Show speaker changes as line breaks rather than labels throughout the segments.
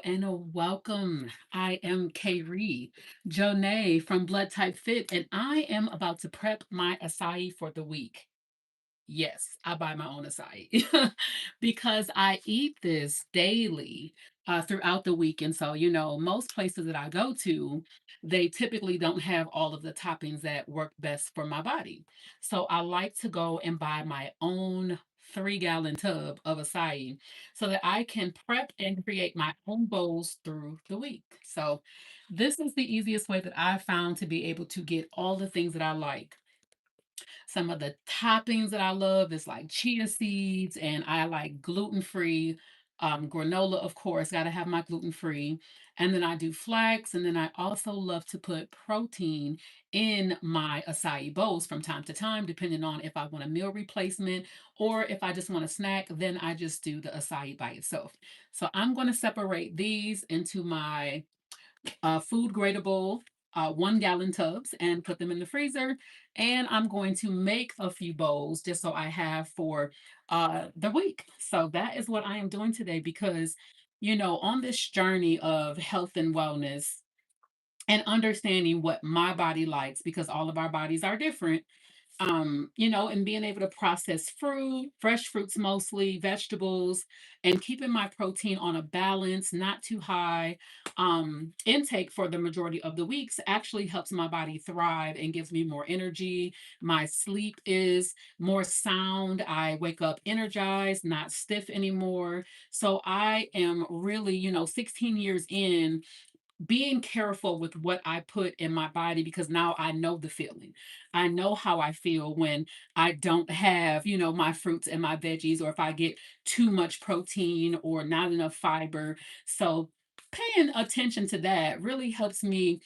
and welcome. I am Kaylee Jonay from Blood Type Fit, and I am about to prep my acai for the week. Yes, I buy my own acai because I eat this daily throughout the week. And so, most places that I go to, they typically don't have all of the toppings that work best for my body. So I like to go and buy my own 3 gallon tub of acai so that I can prep and create my own bowls through the week. So this is the easiest way that I found to be able to get all the things that I like. Some of the toppings that I love is like chia seeds, and I like gluten-free granola, of course, got to have my gluten-free. And then I do flax, and then I also love to put protein in my acai bowls from time to time, depending on if I want a meal replacement or if I just want a snack, then I just do the acai by itself. So I'm going to separate these into my food gradable 1 gallon tubs and put them in the freezer. And I'm going to make a few bowls just so I have for the week. So that is what I am doing today because, on this journey of health and wellness, and understanding what my body likes because all of our bodies are different, and being able to process fruit, fresh fruits mostly, vegetables, and keeping my protein on a balance, not too high intake for the majority of the weeks actually helps my body thrive and gives me more energy. My sleep is more sound. I wake up energized, not stiff anymore. So I am really, 16 years in, being careful with what I put in my body because now I know the feeling. I know how I feel when I don't have, my fruits and my veggies, or if I get too much protein or not enough fiber. So paying attention to that really helps me,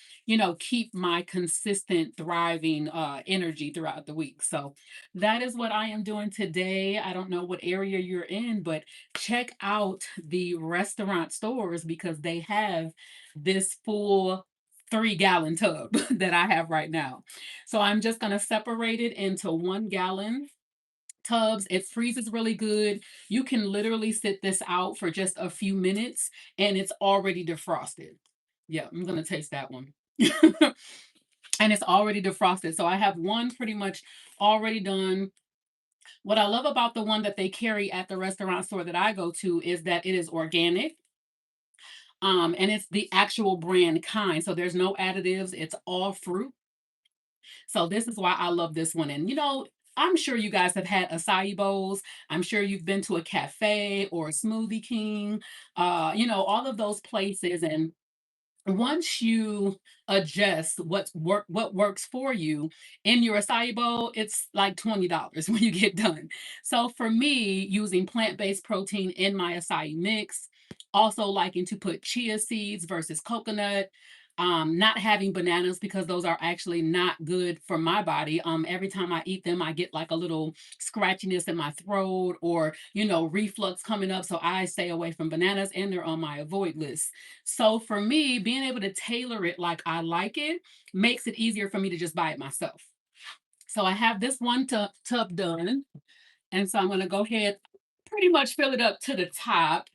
keep my consistent thriving energy throughout the week. So that is what I am doing today. I don't know what area you're in, but check out the restaurant stores because they have this full 3 gallon tub that I have right now. So I'm just going to separate it into 1 gallon tubs. It freezes really good. You can literally sit this out for just a few minutes and it's already defrosted. Yeah, I'm going to taste that one. And it's already defrosted. So I have one pretty much already done. What I love about the one that they carry at the restaurant store that I go to is that it is organic. And it's the actual brand kind. So there's no additives. It's all fruit. So this is why I love this one. And I'm sure you guys have had acai bowls. I'm sure you've been to a cafe or a Smoothie King, all of those places. And once you adjust what works for you in your acai bowl, it's like $20 when you get done. So for me, using plant-based protein in my acai mix, also liking to put chia seeds versus coconut, not having bananas because those are actually not good for my body. Every time I eat them, I get like a little scratchiness in my throat or, reflux coming up. So I stay away from bananas and they're on my avoid list. So for me, being able to tailor it like I like it makes it easier for me to just buy it myself. So I have this one tub done. And so I'm going to go ahead, pretty much fill it up to the top.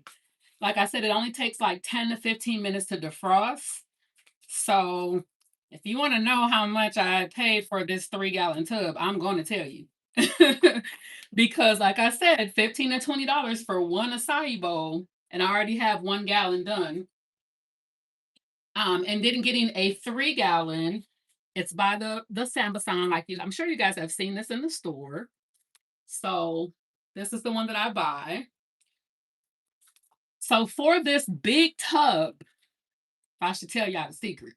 Like I said, it only takes like 10 to 15 minutes to defrost. So if you want to know how much I paid for this 3 gallon tub, I'm going to tell you. Because like I said, 15 to $20 for one acai bowl, and I already have 1 gallon done. And then getting a 3 gallon, it's by the Sambasan. Like I'm sure you guys have seen this in the store. So this is the one that I buy. So for this big tub, I should tell y'all the secret.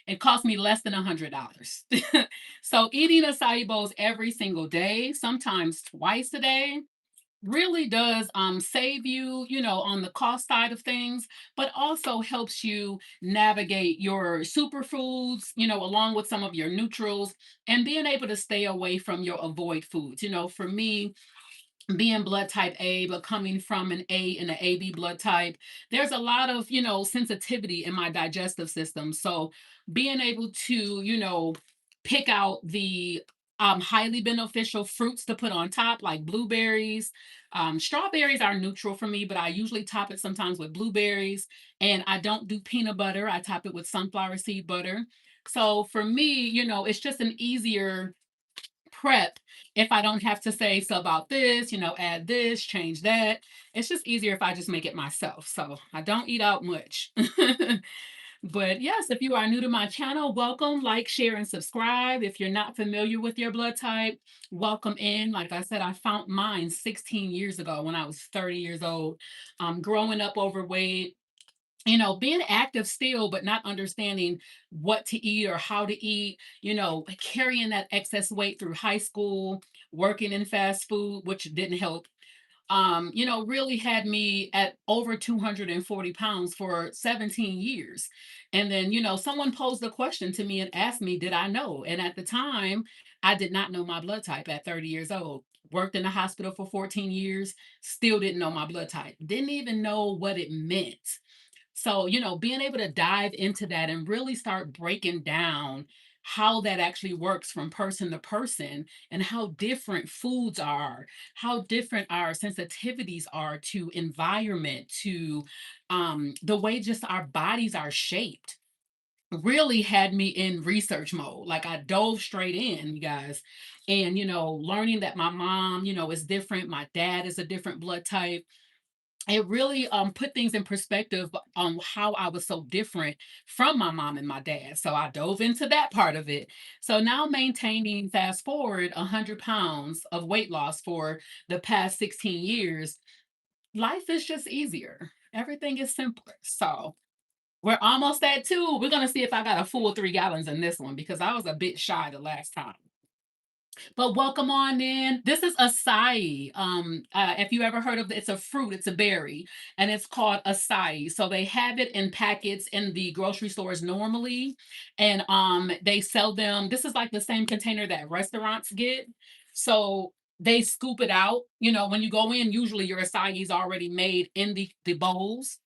It cost me less than $100. So eating acai bowls every single day, sometimes twice a day, really does save you, on the cost side of things, but also helps you navigate your superfoods, along with some of your neutrals and being able to stay away from your avoid foods. For me, being blood type A, but coming from an A and an AB blood type, there's a lot of, sensitivity in my digestive system. So being able to, pick out the highly beneficial fruits to put on top, like blueberries. Strawberries are neutral for me, but I usually top it sometimes with blueberries. And I don't do peanut butter. I top it with sunflower seed butter. So for me, it's just an easier prep if I don't have to say, so about this, add this, change that. It's just easier if I just make it myself. So I don't eat out much. But yes, if you are new to my channel, welcome, like, share, and subscribe. If you're not familiar with your blood type, welcome in. Like I said, I found mine 16 years ago when I was 30 years old. Growing up overweight, being active still, but not understanding what to eat or how to eat, carrying that excess weight through high school, working in fast food, which didn't help, really had me at over 240 pounds for 17 years. And then, someone posed a question to me and asked me, did I know? And at the time, I did not know my blood type at 30 years old. Worked in the hospital for 14 years, still didn't know my blood type, didn't even know what it meant. So, being able to dive into that and really start breaking down how that actually works from person to person and how different foods are, how different our sensitivities are to environment, to the way just our bodies are shaped, really had me in research mode. Like I dove straight in, you guys. And, learning that my mom, is different, my dad is a different blood type, it really put things in perspective on how I was so different from my mom and my dad. So I dove into that part of it. So now maintaining, fast forward, 100 pounds of weight loss for the past 16 years, life is just easier. Everything is simpler. So we're almost at two. We're going to see if I got a full 3 gallons in this one because I was a bit shy the last time. But welcome on in. This is acai. If you ever heard of it's a fruit, it's a berry, and it's called acai. So they have it in packets in the grocery stores normally, and they sell them. This is like the same container that restaurants get. So they scoop it out. When you go in, usually your acai is already made in the bowls.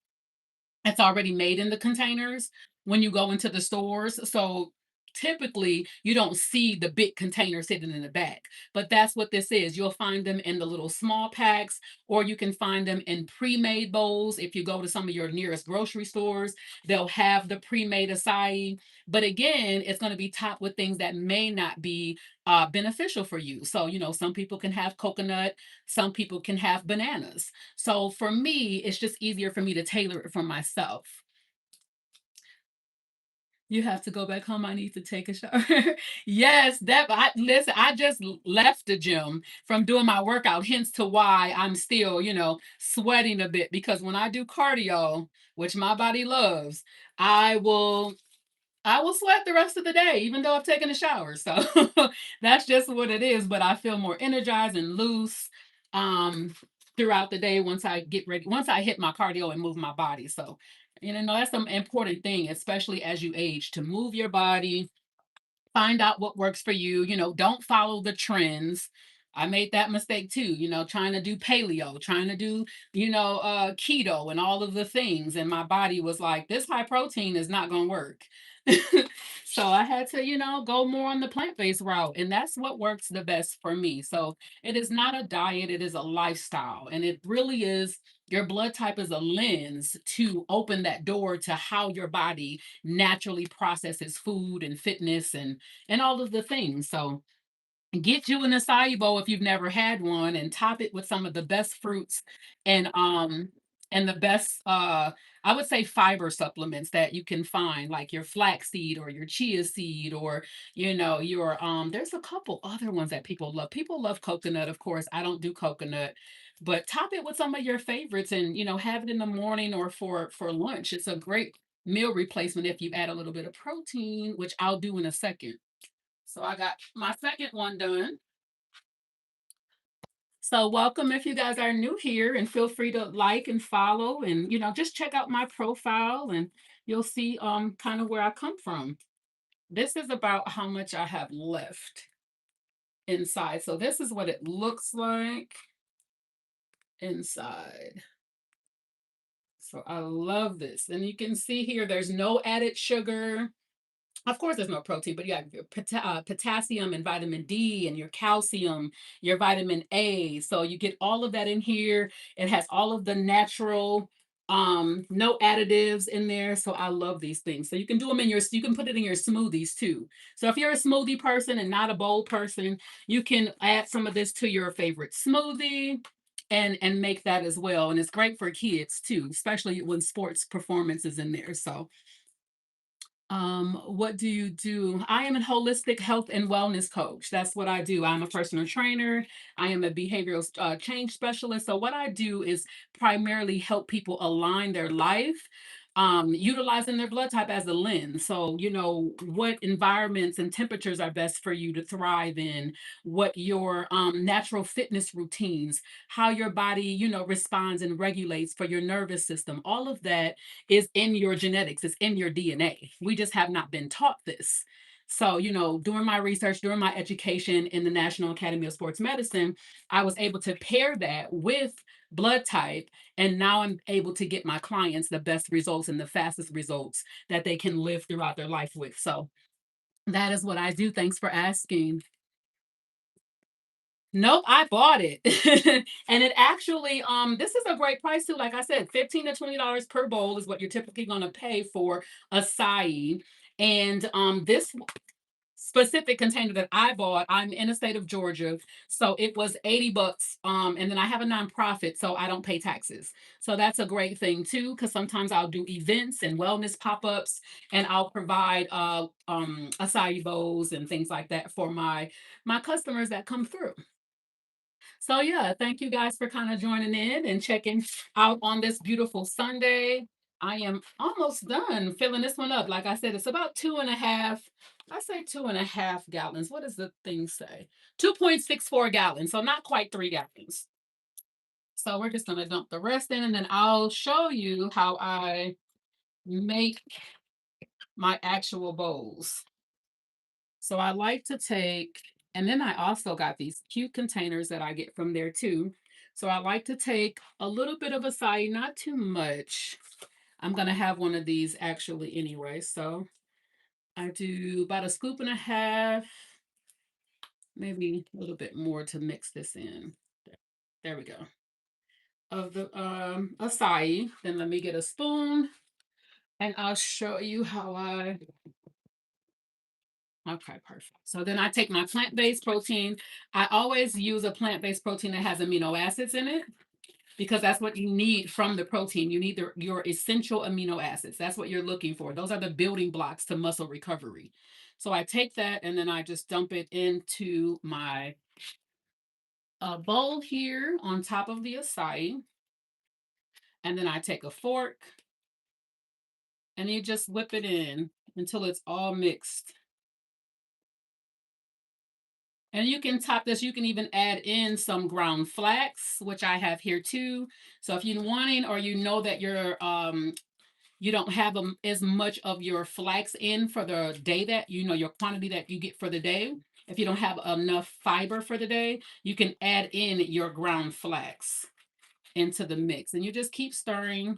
It's already made in the containers when you go into the stores. So typically you don't see the big containers hidden in the back, but that's what this is. You'll find them in the little small packs, or you can find them in pre-made bowls. If you go to some of your nearest grocery stores, they'll have the pre-made acai. But again, it's going to be topped with things that may not be beneficial for you. So, some people can have coconut, some people can have bananas. So for me, it's just easier for me to tailor it for myself. You have to go back home. I need to take a shower. Yes, listen, I just left the gym from doing my workout, hence to why I'm still, sweating a bit because when I do cardio, which my body loves, I will I will sweat the rest of the day, even though I've taken a shower. So that's just what it is. But I feel more energized and loose um, throughout the day once I get ready, once I hit my cardio and move my body. So, that's an important thing, especially as you age, to move your body, find out what works for you. Don't follow the trends. I made that mistake too, trying to do paleo, trying to do, keto and all of the things. And my body was like, this high protein is not going to work. So I had to, go more on the plant-based route. And that's what works the best for me. So it is not a diet, it is a lifestyle. And it really is, your blood type is a lens to open that door to how your body naturally processes food and fitness and all of the things. So get you an acai bowl if you've never had one and top it with some of the best fruits and the best I would say fiber supplements that you can find, like your flaxseed or your chia seed, or your there's a couple other ones that people love. People love coconut, of course. I don't do coconut, but top it with some of your favorites and have it in the morning or for lunch. It's a great meal replacement if you add a little bit of protein, which I'll do in a second. So I got my second one done. So welcome if you guys are new here, and feel free to like and follow, and just check out my profile and you'll see kind of where I come from. This is about how much I have left inside. So this is what it looks like inside. So I love this. And you can see here there's no added sugar. Of course, there's no protein, but you have your potassium and vitamin D and your calcium, your vitamin A. So you get all of that in here. It has all of the natural, no additives in there. So I love these things. So you can do them in your, you can put it in your smoothies too. So if you're a smoothie person and not a bowl person, you can add some of this to your favorite smoothie and make that as well. And it's great for kids too, especially when sports performance is in there. So what do you do? I am a holistic health and wellness coach. That's what I do. I'm a personal trainer. I am a behavioral change specialist. So what I do is primarily help people align their life, utilizing their blood type as a lens. So, you know, what environments and temperatures are best for you to thrive in, what your natural fitness routines, how your body, you know, responds and regulates for your nervous system. All of that is in your genetics, it's in your DNA. We just have not been taught this. So, you know, doing my research, during my education in the National Academy of Sports Medicine, I was able to pair that with blood type. And now I'm able to get my clients the best results and the fastest results that they can live throughout their life with. So that is what I do. Thanks for asking. Nope, I bought it. And it actually, this is a great price too. Like I said, $15 to $20 per bowl is what you're typically gonna pay for acai. And this specific container that I bought, I'm in the state of Georgia, so it was 80 bucks. And then I have a nonprofit, so I don't pay taxes. So that's a great thing too, because sometimes I'll do events and wellness pop-ups, and I'll provide acai bowls and things like that for my customers that come through. So yeah, thank you guys for kind of joining in and checking out on this beautiful Sunday. I am almost done filling this one up. Like I said, it's about two and a half. I say 2.5 gallons. What does the thing say? 2.64 gallons. So not quite 3 gallons. So we're just gonna dump the rest in and then I'll show you how I make my actual bowls. So I like to take, and then I also got these cute containers that I get from there too. So I like to take a little bit of acai, not too much. I'm gonna have one of these actually anyway. So I do about a scoop and a half, maybe a little bit more to mix this in. There we go. Of the acai. Then let me get a spoon and I'll show you how I. Okay, perfect. So then I take my plant-based protein. I always use a plant-based protein that has amino acids in it because that's what you need from the protein. You need your essential amino acids. That's what you're looking for. Those are the building blocks to muscle recovery. So I take that and then I just dump it into my bowl here on top of the acai. And then I take a fork and you just whip it in until it's all mixed. And you can top this, you can even add in some ground flax, which I have here too. So if you're wanting or you know that you don't have as much of your flax in for the day that you know your quantity that you get for the day. If you don't have enough fiber for the day, you can add in your ground flax into the mix and you just keep stirring.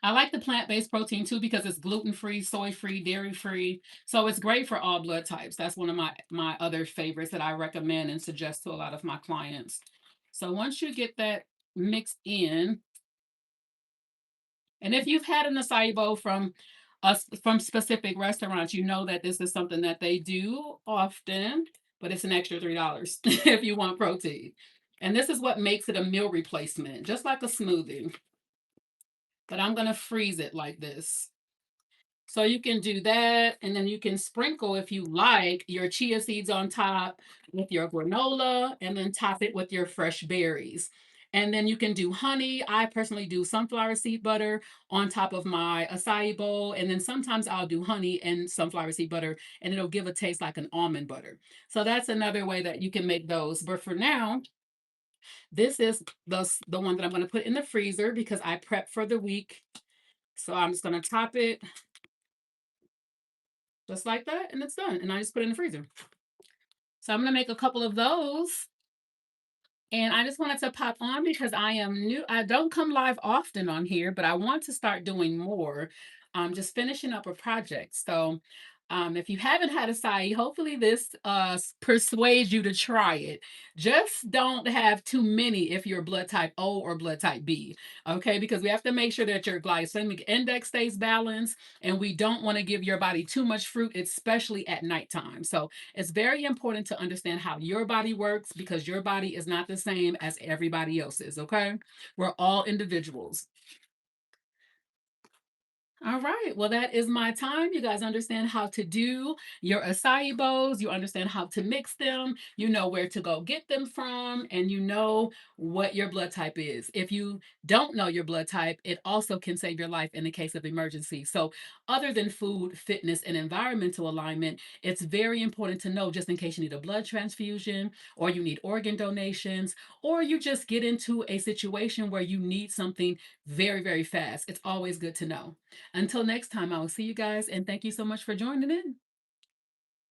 I like the plant-based protein too because it's gluten-free, soy-free, dairy-free. So it's great for all blood types. That's one of my other favorites that I recommend and suggest to a lot of my clients. So once you get that mixed in, and if you've had an acai bowl from us from specific restaurants, you know that this is something that they do often, but it's an extra $3 if you want protein. And this is what makes it a meal replacement, just like a smoothie. But I'm gonna freeze it like this. So you can do that, and then you can sprinkle, if you like, your chia seeds on top with your granola, and then top it with your fresh berries. And then you can do honey. I personally do sunflower seed butter on top of my acai bowl. And then sometimes I'll do honey and sunflower seed butter, and it'll give a taste like an almond butter. So that's another way that you can make those. But for now, this is the one that I'm going to put in the freezer because I prep for the week. So I'm just going to top it just like that, and it's done. And I just put it in the freezer. So I'm gonna make a couple of those. And I just wanted to pop on because I am new. I don't come live often on here, but I want to start doing more. Just finishing up a project. So If you haven't had acai, hopefully this persuades you to try it. Just don't have too many if you're blood type O or blood type B, okay? Because we have to make sure that your glycemic index stays balanced, and we don't want to give your body too much fruit, especially at nighttime. So it's very important to understand how your body works because your body is not the same as everybody else's, okay? We're all individuals. All right. Well, that is my time. You guys understand how to do your acai bowls. You understand how to mix them. You know where to go get them from, and you know what your blood type is. If you don't know your blood type, it also can save your life in the case of emergency. So, other than food, fitness, and environmental alignment, it's very important to know just in case you need a blood transfusion or you need organ donations or you just get into a situation where you need something very, very fast. It's always good to know. Until next time, I will see you guys and thank you so much for joining in.